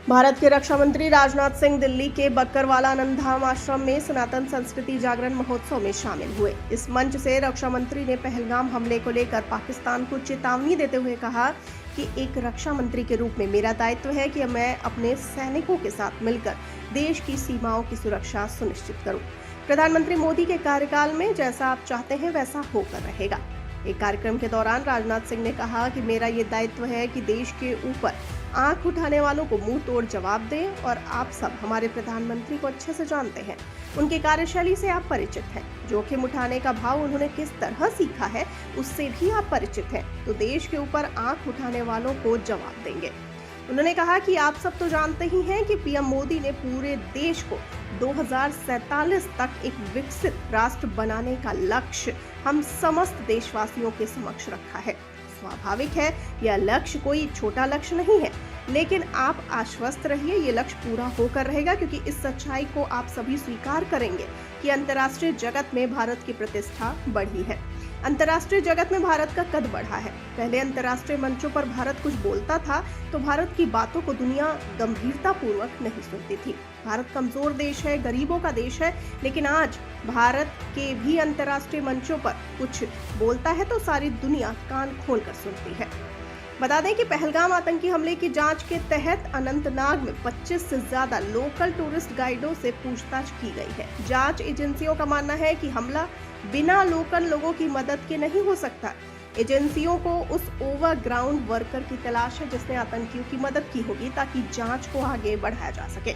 भारत के रक्षा मंत्री राजनाथ सिंह दिल्ली के बक्करवाला आनंदधाम आश्रम में सनातन संस्कृति जागरण महोत्सव में शामिल हुए। इस मंच से रक्षा मंत्री ने पहलगाम हमले को लेकर पाकिस्तान को चेतावनी देते हुए कहा कि एक रक्षा मंत्री के रूप में मेरा दायित्व है कि मैं अपने सैनिकों के साथ मिलकर देश की सीमाओं की सुरक्षा सुनिश्चित करूं। प्रधानमंत्री मोदी के कार्यकाल में जैसा आप चाहते हैं वैसा होकर रहेगा। एक कार्यक्रम के दौरान राजनाथ सिंह ने कहा कि मेरा ये दायित्व है कि देश के ऊपर आंख उठाने वालों को मुंह तोड़ जवाब दें और आप सब हमारे प्रधानमंत्री को अच्छे से जानते हैं। उनकी कार्यशैली से आप परिचित हैं। जोखिम उठाने का भाव उन्होंने किस तरह सीखा है उससे भी आप परिचित हैं। तो देश के ऊपर आंख उठाने वालों को जवाब देंगे। उन्होंने कहा कि आप सब तो जानते ही हैं कि पीएम मोदी ने पूरे देश को 2047 तक एक विकसित राष्ट्र बनाने का लक्ष्य हम समस्त देशवासियों के समक्ष रखा है। स्वाभाविक है, यह लक्ष्य कोई छोटा लक्ष्य नहीं है, लेकिन आप आश्वस्त रहिए, ये लक्ष्य पूरा होकर रहेगा, क्योंकि इस सच्चाई को आप सभी स्वीकार करेंगे कि अंतर्राष्ट्रीय जगत में भारत की प्रतिष्ठा बढ़ी है। अंतर्राष्ट्रीय जगत में भारत का कद बढ़ा है। पहले अंतर्राष्ट्रीय मंचों पर भारत कुछ बोलता था तो भारत की बातों को दुनिया गंभीरता पूर्वक नहीं सुनती थी। भारत कमजोर देश है, गरीबों का देश है, लेकिन आज भारत के भी अंतर्राष्ट्रीय मंचों पर कुछ बोलता है तो सारी दुनिया कान खोलकर सुनती है। बता दें कि पहलगाम आतंकी हमले की जांच के तहत अनंतनाग में 25 से ज्यादा लोकल टूरिस्ट गाइडों से पूछताछ की गई है। जांच एजेंसियों का मानना है कि हमला बिना लोकल लोगों की मदद के नहीं हो सकता। एजेंसियों को उस ओवरग्राउंड वर्कर की तलाश है जिसने आतंकियों की मदद की होगी, ताकि जांच को आगे बढ़ाया जा सके।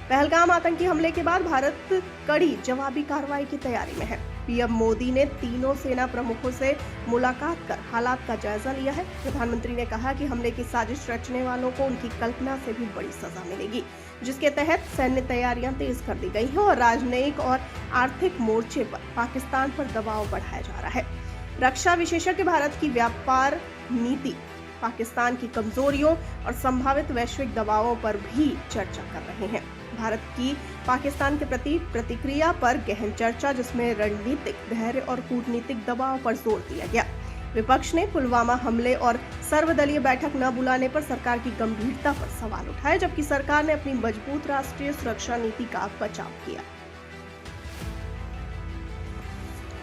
पहलगाम आतंकी हमले के बाद भारत कड़ी जवाबी कार्रवाई की तैयारी में है। पीएम मोदी ने तीनों सेना प्रमुखों से मुलाकात कर हालात का जायजा लिया है। प्रधानमंत्री ने कहा कि हमले की साजिश रचने वालों को उनकी कल्पना से भी बड़ी सजा मिलेगी, जिसके तहत सैन्य तैयारियां तेज कर दी गई हैं और राजनयिक और आर्थिक मोर्चे पर पाकिस्तान पर दबाव बढ़ाया जा रहा है। रक्षा विशेषज्ञ भारत की व्यापार नीति, पाकिस्तान की कमजोरियों और संभावित वैश्विक दबावों पर भी चर्चा कर रहे हैं। भारत की पाकिस्तान के प्रति प्रतिक्रिया पर गहन चर्चा, जिसमें रणनीतिक धैर्य और कूटनीतिक दबाव पर जोर दिया गया। विपक्ष ने पुलवामा हमले और सर्वदलीय बैठक न बुलाने पर सरकार की गंभीरता पर सवाल उठाए, जबकि सरकार ने अपनी मजबूत राष्ट्रीय सुरक्षा नीति का बचाव किया।